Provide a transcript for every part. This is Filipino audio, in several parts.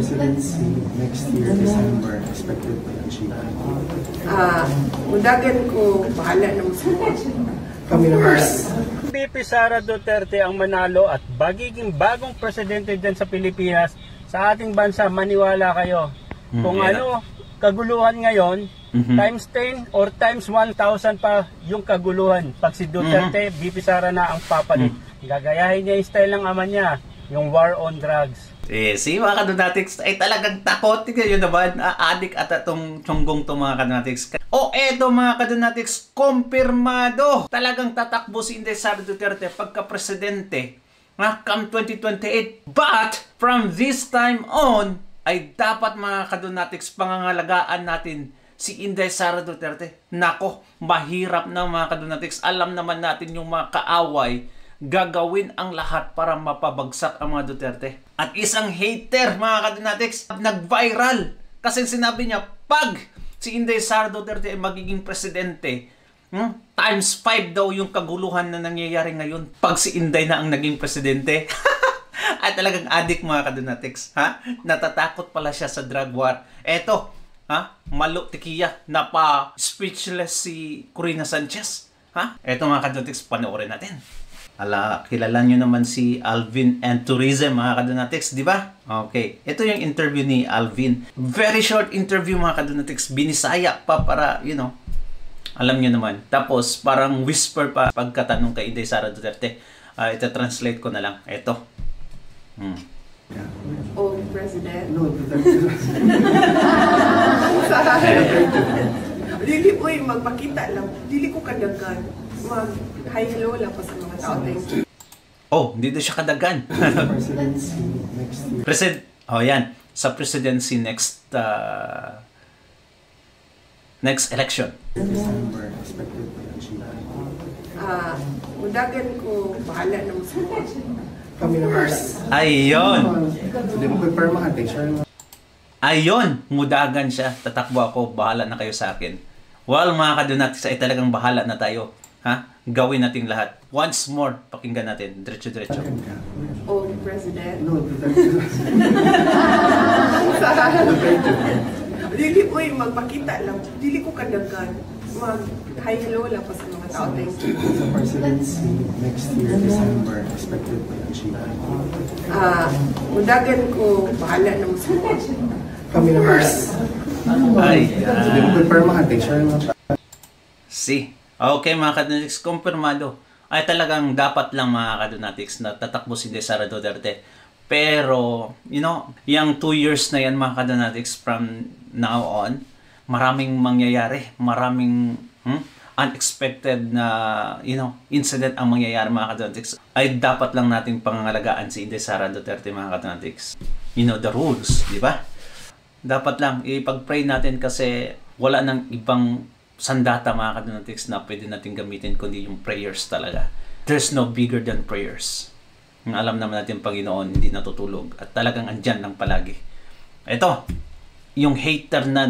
presidency next year, December, expected to achieve? Mudagan ko, bahala na mo Kami naman. VP Sara Duterte ang manalo at magiging bagong presidente dyan sa Pilipinas, sa ating bansa, maniwala kayo. Kung ano, kaguluhan ngayon, times 10 or times 1,000 pa yung kaguluhan. Pag si Duterte, VP Sara na ang papalit. Gagayahin niya yung style ng ama niya, yung war on drugs. Si mga kadonatics ay talagang takot. Tignan yun naman, adik at itong tiyonggong to mga kadonatics. Eto mga kadonatics, kumpirmado. Talagang tatakbo si Inday Sara Duterte pagka-presidente come 2028. But from this time on, ay dapat mga kadonatics pangangalagaan natin si Inday Sara Duterte. Nako, mahirap na mga kadonatics. Alam naman natin yung mga kaaway gagawin ang lahat para mapabagsak ang mga Duterte. At isang hater mga kadonatics nag-viral kasi sinabi niya pag si Inday Sara Duterte ay magiging presidente, times 5 daw yung kaguluhan na nangyayari ngayon pag si Inday na ang naging presidente. At talagang adik mga kadonatics, natatakot pala siya sa drug war. Eto, malo tikiya, napa-speechless si Corina Sanchez. Eto mga kadonatics, panoorin natin. Kilala nyo naman si Alvin and Tourism mga kadonatics, di ba? Okay, ito yung interview ni Alvin. Very short interview mga kadonatics, binisaya pa para, alam nyo naman. Tapos parang whisper pa pagkatanong kay Inday Sara Duterte. Ito translate ko na lang. Ito. Oh, President. No, Duterte. Dili ko magpakita lang. Dili ko kadagan. Mag-hi hello lang pa sa mga tao. Thank you. Dito siya kadagan. Presidency next year. Yan. Sa presidency next election. December, expected to achieve? Mudagan ko, bahala na mo Kami naman. Ayun. Hindi mo confirm mahati. Ayun, mudagan siya. Tatakbo ako, bahala na kayo sa akin. Well, mga kadonatics ay talagang bahala na tayo. Gawin natin lahat. Once more, pakinggan natin. Diretso-diretso. Oh, President. No, Duterte. Dili ko magpakita lang. Dili ko kadagan. Mag-hi hello lang pa sa mga tao. Thank you. Sa presidency next year, December, expected to achieve? Mudagan ko, bahala na mo Kami naman. Hindi mo confirm mahati. Okay mga kadonatics, kumpirmado. Ay talagang dapat lang mga kadonatics na tatakbo si Inday Sara Duterte. Pero, yung 2 years na yan mga kadonatics from now on, maraming mangyayari. Maraming unexpected na, incident ang mangyayari mga kadonatics. Ay dapat lang nating pangangalagaan si Inday Sara Duterte mga kadonatics. The rules, di ba? Dapat lang ipag-pray natin kasi wala nang ibang sandata mga kadonatics na pwede natin gamitin kundi yung prayers talaga. There's no bigger than prayers. Alam naman natin Panginoon hindi natutulog at talagang andyan lang palagi. Ito, yung hater na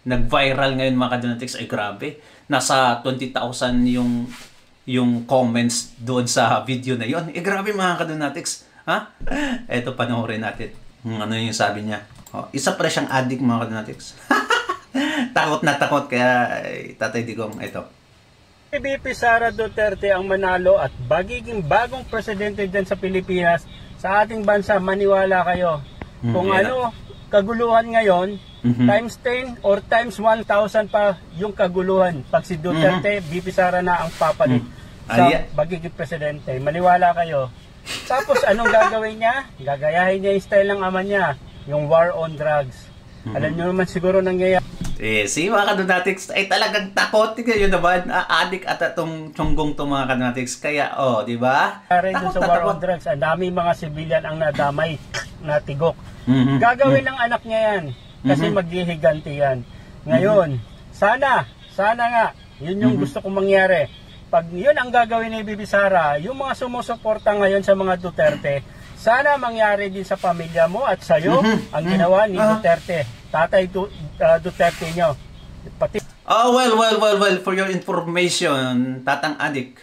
nag-viral ngayon mga kadonatics ay grabe. Nasa 20,000 yung comments doon sa video na yon. Grabe mga kadonatics. Ito panoorin natin. Ano yung sabi niya. Isa pala siyang addict mga kadonatics. Takot na takot kaya Tatay Digong ito. VP Sara Duterte ang manalo at magiging bagong presidente dyan sa Pilipinas, sa ating bansa, maniwala kayo. Kung ano, kaguluhan ngayon, times 10 or times 1,000 pa yung kaguluhan. Pag si Duterte, VP Sara na ang papalit sa magiging presidente. Maniwala kayo. Tapos anong gagawin niya? Gagayahin niya yung style ng ama niya, yung war on drugs. Alam niyo naman siguro nangyayari. Mga kadonatics ay talagang takot. Tignan yun naman, adik at itong tiyonggong to mga kadonatics. Kaya, di ba? Doon sa war on drugs, ang daming mga civilian ang nadamay, natigok. Gagawin ng anak niya yan. Kasi maghihiganti yan. Ngayon, sana nga, yun yung gusto kong mangyari. Pag yun ang gagawin ni Bibi Sara, yung mga sumusuporta ngayon sa mga Duterte, sana mangyari din sa pamilya mo at sa'yo ang ginawa ni Duterte. Tatay Duterte nyo. Pati well, for your information, Tatang Adik,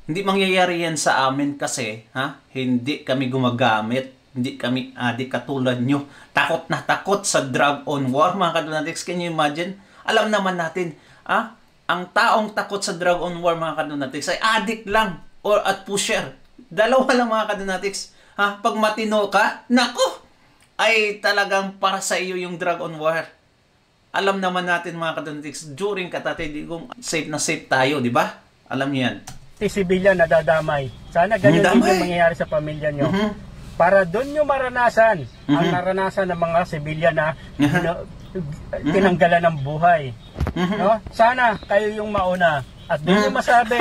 hindi mangyayari yan sa amin kasi, hindi kami gumagamit Hindi kami adik katulad nyo. Takot na takot sa drug on war, mga kadonatics. Can you imagine? Alam naman natin, ang taong takot sa drug on war, mga kadonatics, ay adik lang or at pusher. Dalawa lang, mga kadonatics. Pag matino ka, nako, ay talagang para sa iyo yung drug on war. Alam naman natin, mga kadonatics, during katatigong safe na safe tayo, di ba? Alam niyo yan. Sibilyan na dadamay. Sana ganyan din yung mangyayari sa pamilya nyo. Para doon nyo maranasan ang naranasan ng mga sibilyan na tinanggalan ng buhay. No? Sana kayo yung mauna. At doon nyo masabi,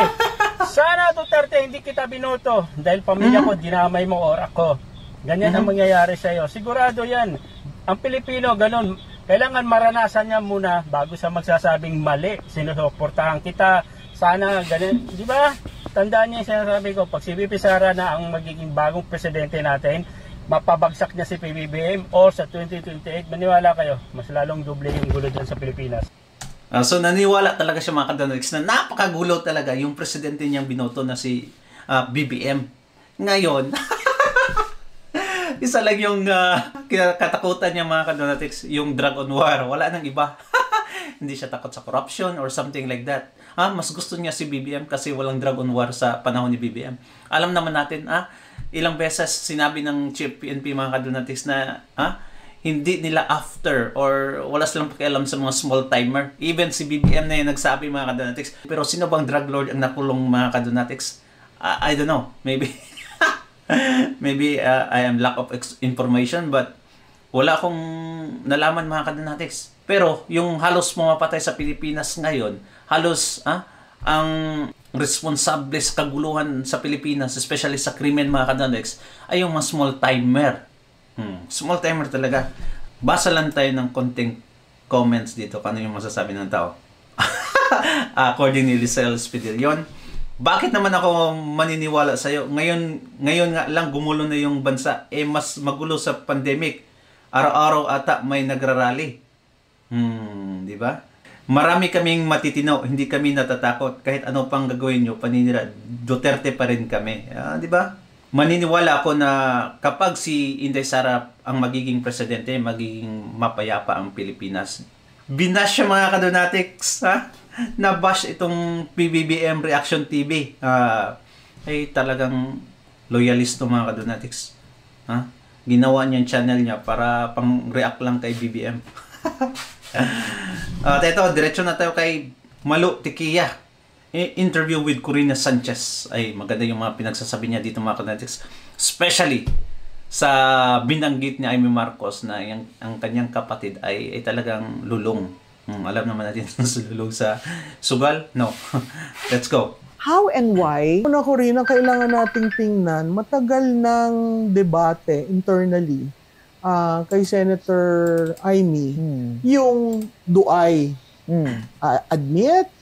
sana Duterte hindi kita binoto dahil pamilya ko dinamay mo or ako. Ganyan ang mangyayari sa iyo. Sigurado yan. Ang Pilipino, ganun. Kailangan maranasan niya muna bago sa magsasabing mali. Sinusuportahan kita. Sana ganun. Di ba? Tandaan niya yung sinasabi ko, pag si VP Sara na ang magiging bagong presidente natin, mapabagsak niya si PBBM o sa 2028, maniwala kayo, mas lalong doble yung gulo dyan sa Pilipinas. So naniwala talaga siya, mga kadonatics, na napakagulo talaga yung presidente niyang binoto na si BBM. Ngayon, isa lang yung katakutan niya, mga kadonatics, yung drug on war. Wala nang iba. Hindi siya takot sa corruption or something like that. Mas gusto niya si BBM kasi walang drug on war sa panahon ni BBM. Alam naman natin, ilang beses sinabi ng Chief PNP, mga kadonatics, na hindi nila after or wala silang pakialam sa mga small timer. Even si BBM na yung nagsabi, mga kadonatics. Pero sino bang drug lord ang nakulong, mga kadonatics? I don't know. Maybe maybe I am lack of information, but wala akong nalaman, mga kadonatics. Pero yung halos mapatay sa Pilipinas ngayon, halos ang responsable sa kaguluhan sa Pilipinas, especially sa krimen, mga kadonatics, ay yung mga small timer. Small timer talaga. Basa lang tayo ng konting comments dito kung ano yung masasabi ng tao. According ni Lisel Spidilion, bakit naman ako maniniwala sa'yo? Ngayon nga lang gumulo na yung bansa. Mas magulo sa pandemic. Araw-araw ata may nagrarally. Di ba? Marami kaming matitino, hindi kami natatakot. Kahit ano pang gagawin nyo, paninira, Duterte pa rin kami. Di ba? Maniniwala ako na kapag si Inday Sara ang magiging presidente, magiging mapayapa ang Pilipinas. Binash siya, mga kadonatics, nabash itong PBBM Reaction TV. Ay talagang loyalist to, mga kadonatics. Ginawa niya yung channel niya para pang-react lang kay BBM. At ito, diretso na tayo kay Malu Tikia. Interview with Corina Sanchez. Ay, maganda yung mga pinagsasabi niya dito, mga kadonatics. Especially sa binanggit ni Amy Marcos na ang kanyang kapatid ay talagang lulong. Alam naman natin lulong sa sugal? No. Let's go. How and why? Una, Corina, kailangan nating tingnan matagal ng debate internally kay Senator Amy, yung do I admit,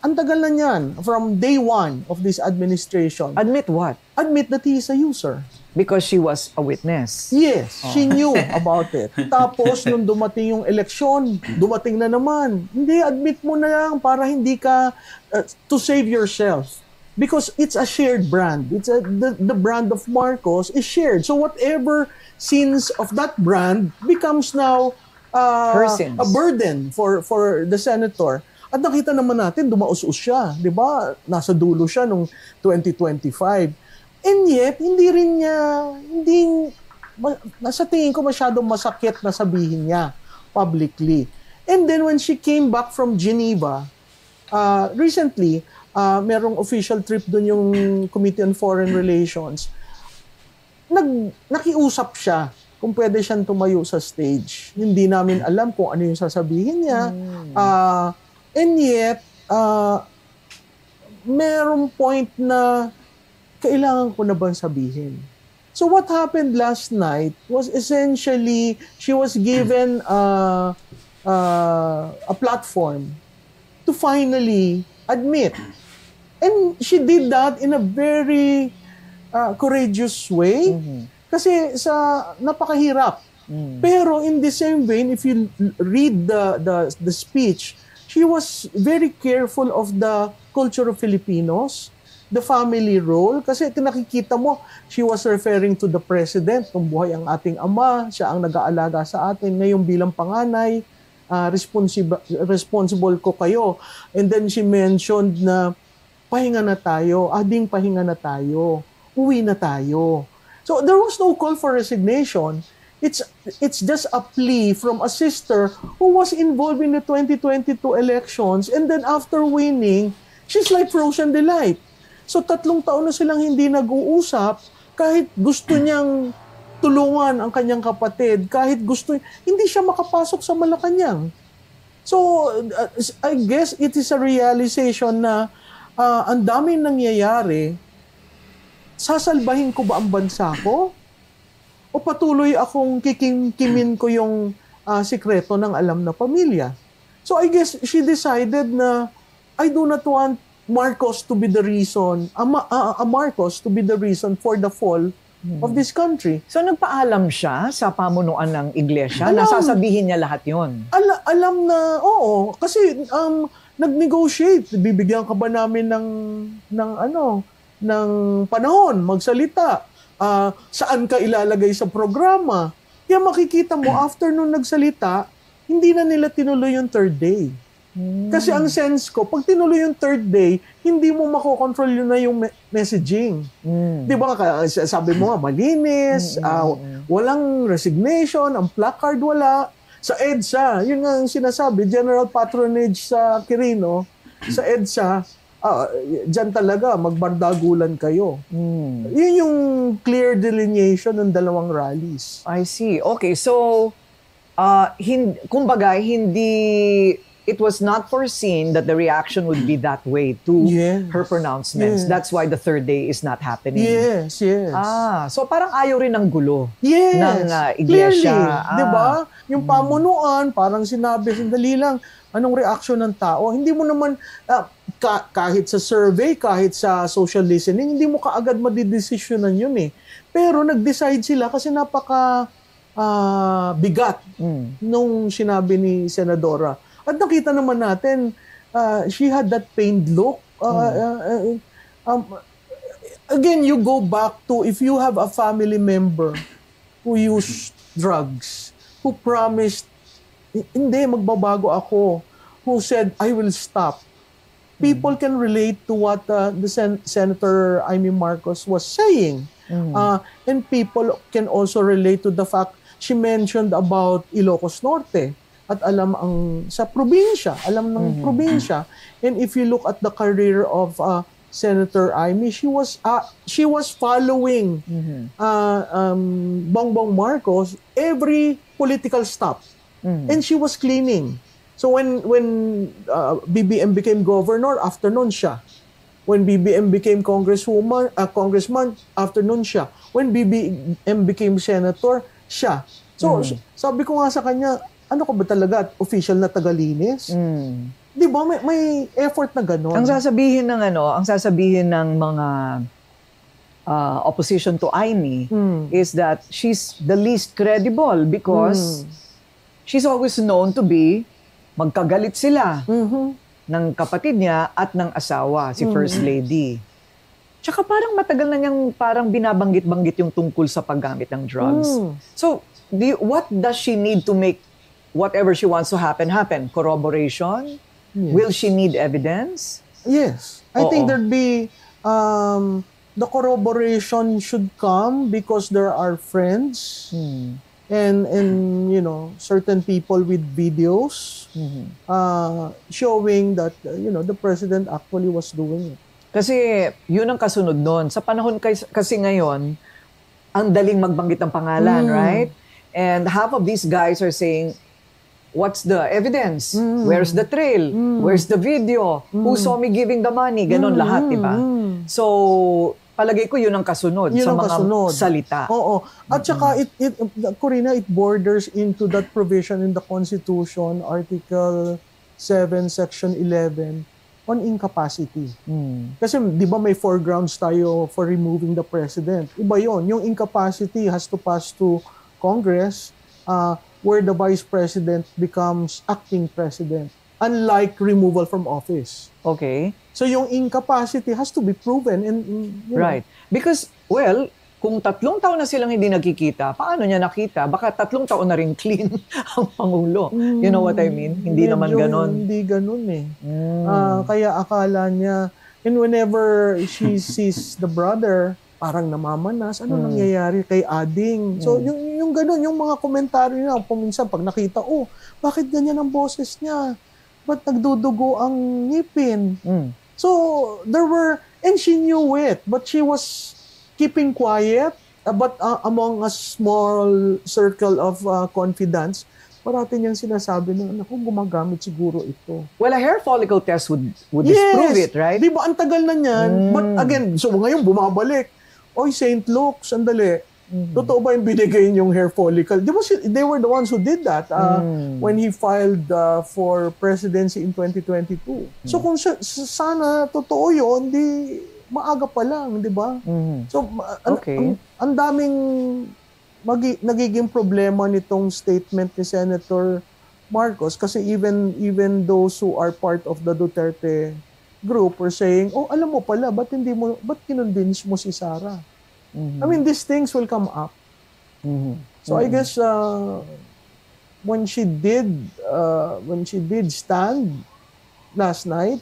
ang tagal na niyan, from day one of this administration. Admit what? Admit that he is a user. Because she was a witness. Yes, she knew about it. Tapos, nung dumating yung eleksyon, dumating na naman. Hindi, admit mo na lang para hindi ka, to save yourself. Because it's a shared brand. It's the brand of Marcos is shared. So whatever sins of that brand becomes now a burden for the senator. At nakita naman natin, dumaus-us siya. Di ba? Nasa dulo siya nung 2025. And yet, nasa tingin ko masyadong masakit na sabihin niya publicly. And then when she came back from Geneva, recently, merong official trip doon yung Committee on Foreign Relations. Nakiusap siya kung pwede siyang tumayo sa stage. Hindi namin alam kung ano yung sasabihin niya. And yet, merong point na kailangan ko na bang sabihin? So what happened last night was essentially she was given a platform to finally admit. And she did that in a very courageous way. Kasi napakahirap. Pero in the same vein, if you read the speech, she was very careful of the culture of Filipinos, the family role, kasi nakikita mo, she was referring to the president, kung buhay ang ating ama, siya ang nag-aalaga sa atin. Ngayon bilang panganay, responsible ko kayo. And then she mentioned na pahinga na tayo, ading pahinga na tayo, uwi na tayo. So there was no call for resignation. It's just a plea from a sister who was involved in the 2022 elections, and then after winning, she's like frozen delight. So 3 taon na silang hindi nag-uusap, kahit gusto niyang tulungan ang kanyang kapatid, kahit gusto, hindi siya makapasok sa Malacanang. So I guess it is a realization na ang daming nangyayari, sasalbahin ko ba ang bansa ko? O patuloy akong kikimkimin ko yung sikreto ng alam na pamilya? So I guess she decided na I do not want Marcos to be the reason, Marcos to be the reason for the fall of this country. So nagpaalam siya sa pamunuan ng iglesia, Alam. nasasabihin niya lahat yon. Alam na, oo, kasi nag-negotiate. Bibigyan ka ba namin ng panahon, magsalita? Saan ka ilalagay sa programa? Kaya makikita mo, after nung nagsalita, hindi na nila tinuloy yung 3rd day. Kasi ang sense ko, pag tinuloy yung 3rd day, hindi mo makokontrol yun na yung messaging. Di ba? Sabi mo nga, malinis, walang resignation, ang placard wala. Sa EDSA, yun nga ang sinasabi, general patronage sa Quirino, sa EDSA, dyan talaga, magbardagulan kayo. Yun yung clear delineation ng dalawang rallies. I see. Okay, so, kumbaga, it was not foreseen that the reaction would be that way to Yes. her pronouncements. Yes. That's why the 3rd day is not happening. Yes. So parang ayaw rin ng gulo Yes. ng iglesia. Clearly, di ba? Yung pamunuan, parang sinabi, sandali lang, anong reaction ng tao? Hindi mo naman, kahit sa survey, kahit sa social listening, hindi mo kaagad madidesisyonan yun eh. Pero nag-decide sila kasi napaka bigat nung sinabi ni Senadora. At nakita naman natin, she had that pained look. Again, you go back to if you have a family member who used drugs, who promised, hindi, magbabago ako, who said, I will stop. People can relate to what the Senator Amy Marcos was saying. And people can also relate to the fact she mentioned about Ilocos Norte. At alam sa probinsya, alam ng probinsya. And if you look at the career of Senator Amy, she was following Bongbong Marcos every political stop. And she was cleaning. So when BBM became governor, after nun siya. When BBM became congressman, after nun siya. When BBM became senator, siya. So sabi ko nga sa kanya, ano ka ba talaga? Official na tagalinis? Di ba? May effort na gano'n. Ang sasabihin ng mga opposition to Amy is that she's the least credible because she's always known to be magkagalit sila ng kapatid niya at ng asawa, si First Lady. Tsaka parang matagal na niyang parang binabanggit-banggit yung tungkol sa paggamit ng drugs. So, what does she need to make whatever she wants to happen? Corroboration? Yes. Will she need evidence? Yes. I think there'd be, the corroboration should come because there are friends and certain people with videos showing that, the president actually was doing it. Kasi yun ang kasunod nun. Sa panahon kasi ngayon, ang daling magbanggit ng pangalan, right? And half of these guys are saying, what's the evidence? Where's the trail? Where's the video? Who saw me giving the money? Ganon lahat, diba? So, palagay ko yun ang kasunod sa mga salita. Oo. At saka, Corina, it borders into that provision in the Constitution, Article 7, Section 11, on incapacity. Kasi, di ba may 4 grounds tayo for removing the president? Iba yon. Yung incapacity has to pass to Congress, where the vice president becomes acting president, unlike removal from office. Okay. So yung incapacity has to be proven. And you know, Right. Because, well, kung 3 taon na silang hindi nagkikita, paano niya nakita? Baka 3 taon na rin clean ang Pangulo. You know what I mean? Hindi naman medyo ganon. Hindi ganon eh. Kaya akala niya, and whenever she sees the brother, parang namamanas, ano nangyayari kay Ading? So yung ganon, yung mga komentaryo niya, minsan pag nakita, bakit ganyan ang boses niya? Ba't nagdudugo ang ngipin? So, there were, and she knew it, but she was keeping quiet, but among a small circle of confidants, parati niyang sinasabi na, naku, gumagamit siguro ito. Well, a hair follicle test would disprove it, right? Di ba, ang tagal na niyan, but again, so ngayon bumabalik. Oy, St. Luke, sandali. Totoo ba yung binigay yung hair follicle? Di ba, they were the ones who did that when he filed for presidency in 2022. So kung sana totoo yun, di maaga pa lang, di ba? So ang daming nagiging problema nitong statement ni Senator Marcos kasi even those who are part of the Duterte group were saying, alam mo pala, ba't kinonvince mo si Sara? I mean, these things will come up. So I guess when she did stand last night,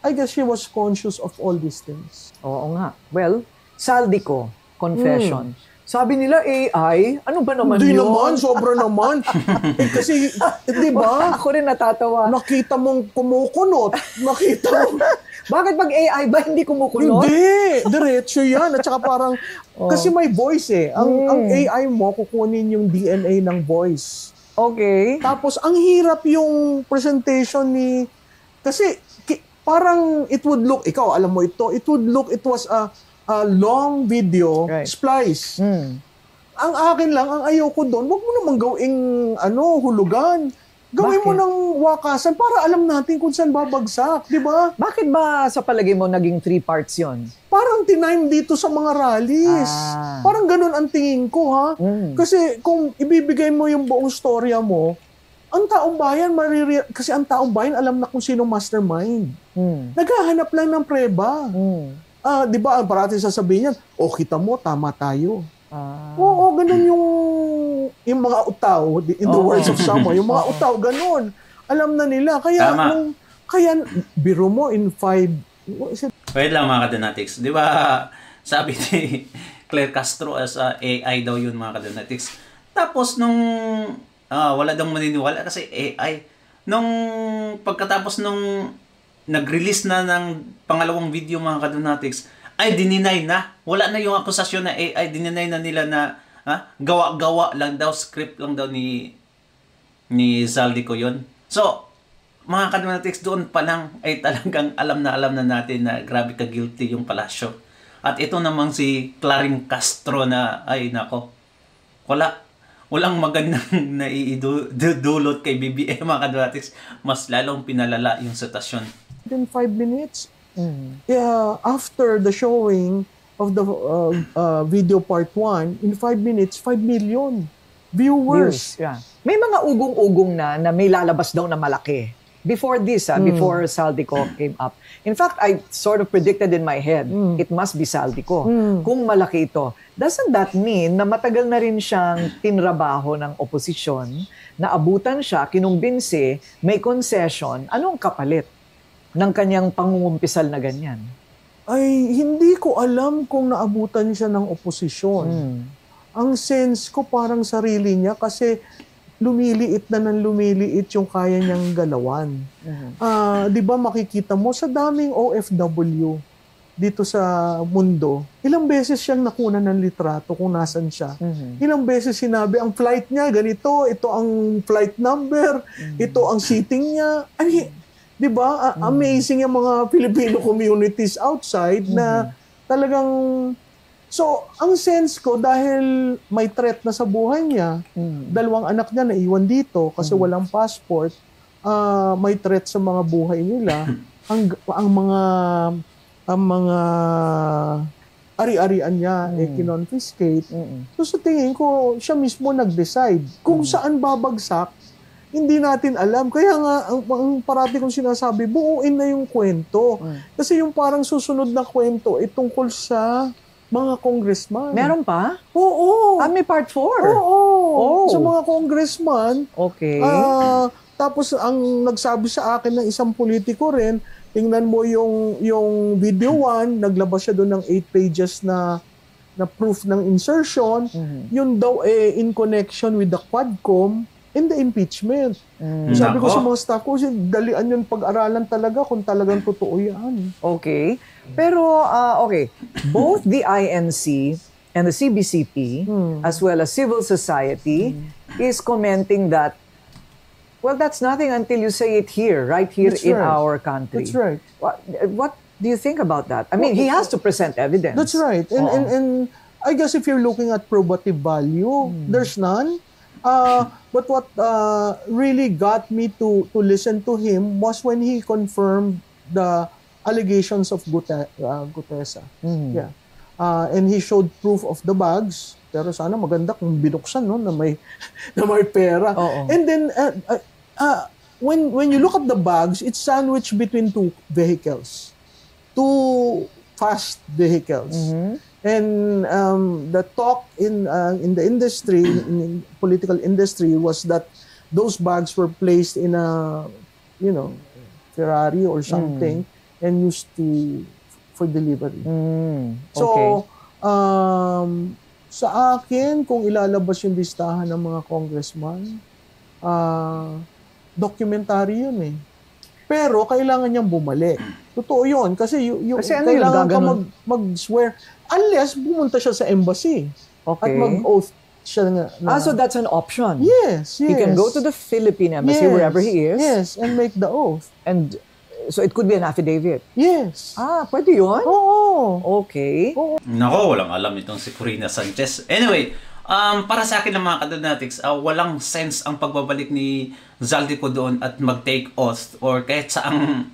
I guess she was conscious of all these things. Oo nga. Well, Saldico, confession. Sabi nila AI, ano ba naman Hindi yun? naman, sobra naman. Kasi, di ba? Ako rin natatawa. Nakita mong kumukunot. Nakita mo. Bakit pag AI ba hindi kumukulot? Hindi. Diretso yan. At saka parang, kasi may voice eh. Ang AI mo, kukunin yung DNA ng voice. Okay. Tapos, ang hirap yung presentation ni, kasi parang it would look, ikaw alam mo ito, it was a long video, right, splice. Ang akin lang, ang ayoko doon, wag mo namang gawing hulugan. Gawin mo ng wakasan para alam natin kung saan babagsak, di ba? Bakit ba sa palagay mo naging 3 parts yon? Parang tinime dito sa mga rallies. Parang ganun ang tingin ko, ha? Kasi kung ibibigay mo yung buong storya mo, ang taong bayan, kasi ang taong bayan alam na kung sino mastermind. Naghahanap lang ng preba. Di ba, parati sasabihin yan, kita mo, tama tayo. Oo, ganun yung mga utaw, in the words of someone, yung mga utaw, ganun. Alam na nila. Kaya, biro mo in 5... Wait lang mga kadonatics. Di ba, sabi ni Claire Castro as AI daw yun mga kadonatics. Tapos nung, wala daw maniniwala kasi AI. Nung pagkatapos nung nag-release na ng pangalawang video mga kadonatics, ay dininay na. Wala na yung akusasyon na AI. Dininay na nila na gawa-gawa lang daw, script lang daw ni Saldico yun. So, mga kadonatics, doon pa lang ay talagang alam na natin na grabe ka guilty yung palasyo. At ito namang si Claring Castro na, ay nako, walang magandang naiidulot kay BBM mga kadonatics. Mas lalong pinalala yung sitwasyon. In 5 minutes, after the showing of the video part 1, in 5 minutes, 5 million viewers. Yeah. May mga ugong-ugong na may lalabas daw na malaki. Before this, before Saldico came up. In fact, I sort of predicted in my head, it must be Saldico. Kung malaki ito. Doesn't that mean na matagal na rin siyang tinrabaho ng oposisyon, na abutan siya, kinumbinsi, may concession, anong kapalit ng kanyang pangungumpisal na ganyan? Ay, hindi ko alam kung naabutan siya ng oposisyon. Ang sense ko parang sarili niya kasi lumiliit yung kaya niyang galawan. Di ba makikita mo sa daming OFW dito sa mundo, ilang beses siyang nakuna ng litrato kung nasan siya. Ilang beses sinabi, ang flight niya, ganito, ito ang flight number, ito ang seating niya. Di ba? Amazing yung mga Filipino communities outside na talagang... So, ang sense ko, dahil may threat na sa buhay niya, 2 anak niya naiwan dito kasi walang passport, may threat sa mga buhay nila, ang mga ari-arian niya kinonfiscate. So, sa tingin ko, siya mismo nag-decide kung saan babagsak. hindi natin alam. Kaya nga, ang parati kong sinasabi, buuin na yung kwento. Kasi yung parang susunod na kwento, tungkol sa mga congressman. Meron pa? Oo. May part 4? Oo. Oh. Sa mga congressman. Okay. Tapos ang nagsabi sa akin ng isang politiko rin, tingnan mo yung video 1, naglabas siya doon ng 8 pages na proof ng insertion. Yun daw in connection with the Quadcom and the impeachment. Sabi ko sa mga staff ko, dalian yun pag-aralan talaga kung talagang totoo yan. Okay. Pero, okay, both the INC and the CBCP, as well as civil society, is commenting that, well, that's nothing until you say it here, right here That's in right. our country. That's right. What do you think about that? I mean, he has to present evidence. That's right. And I guess if you're looking at probative value, there's none. But what really got me to listen to him was when he confirmed the allegations of Gutesa. Yeah. And he showed proof of the bags. Pero sana maganda kung binuksan, no, na may pera. And then when you look at the bags, it's sandwiched between 2 vehicles. 2 fast vehicles. And the talk in the industry, in political industry, was that those bags were placed in a, Ferrari or something and used for delivery. So, sa akin, kung ilalabas yung listahan ng mga congressman, documentary yun eh. Pero kailangan niyang bumalik. Totoo yun. Kasi, Kasi ano kailangan yung ka mag-swear. Unless pumunta siya sa embassy. At mag-oath siya na. So that's an option. Yes. He can go to the Philippine embassy, wherever he is. Yes, and make the oath. And so it could be an affidavit. Yes. Pwede yun? Oo. Okay. Nako, walang alam itong si Corina Sanchez. Anyway, para sa akin ng mga kadonatics, walang sense ang pagbabalik ni Zaldico doon at mag-take oath or kahit saang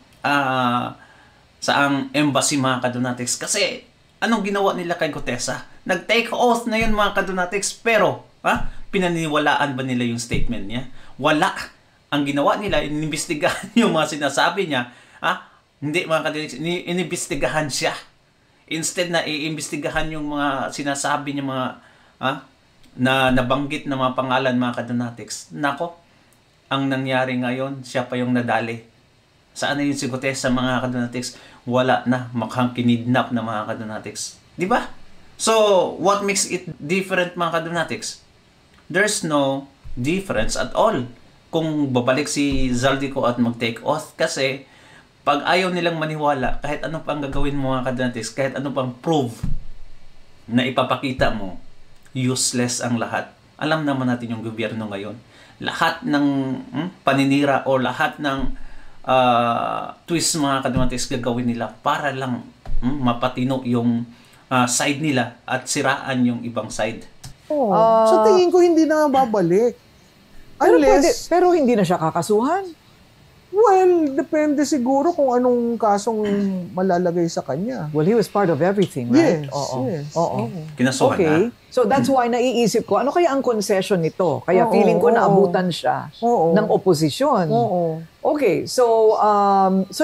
embassy mga kadonatics. Kasi anong ginawa nila kay Gutesa? Nag-take oath na yun mga kadonatics, pero pinaniniwalaan ba nila yung statement niya? Wala. Ang ginawa nila, inimbestigahan yung mga sinasabi niya. Hindi mga kadonatics, inimbestigahan siya. Instead na iimbestigahan yung mga sinasabi niya mga na nabanggit na mga pangalan mga kadonatics. Nako, ang nangyari ngayon, siya pa yung nadali. Saan na yun si Gutesa mga kadonatics? Wala na, makhang kinidnap na mga kadonatics. Di ba? So, what makes it different mga kadonatics? There's no difference at all kung babalik si Zaldico at mag-take oath, kasi pag ayaw nilang maniwala, kahit ano pang gagawin mo mga kadonatics, kahit ano pang prove na ipapakita mo, useless ang lahat. Alam naman natin yung gobyerno ngayon. Lahat ng paninira o lahat ng twist mga kadonatics gagawin nila para lang mapatino yung side nila at siraan yung ibang side. Sa tingin ko hindi na babalik. Unless, pero hindi na siya kakasuhan. Well, depende siguro kung anong kasong malalagay sa kanya. Well, he was part of everything, right? Yes. Kinasuhan Okay. na. So that's why naiisip ko, ano kaya ang concession nito? Kaya feeling ko naabutan siya ng oposisyon. Okay, so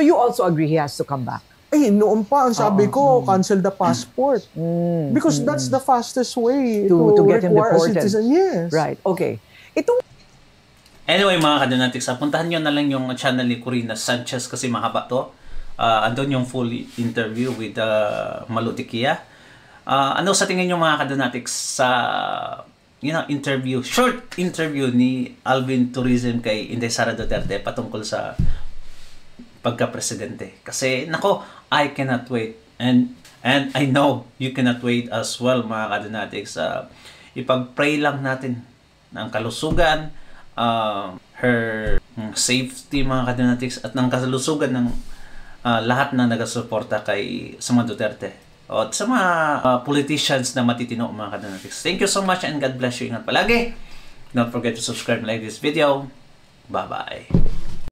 you also agree he has to come back? Noon pa, ang sabi ko, cancel the passport. Because that's the fastest way to get him require deported. a citizen. Yes. Right, okay. Anyway mga kadonatics, puntahan nyo na lang yung channel ni Corina Sanchez kasi mahaba to. Andun yung full interview with Malu Tiquia. Ano sa tingin nyo mga kadonatics sa interview, short interview ni Alvin Tourism kay Inday Sara Duterte patungkol sa pagka-presidente? Kasi nako, I cannot wait and I know you cannot wait as well mga kadonatics. Ipag-pray lang natin ng kalusugan, her safety mga kadonatics at ng kalusugan ng lahat na nagasuporta kay Sama Duterte at sa mga politicians na matitino mga kadonatics. Thank you so much and God bless you. Ingat palagi. Don't forget to subscribe and like this video. Bye-bye.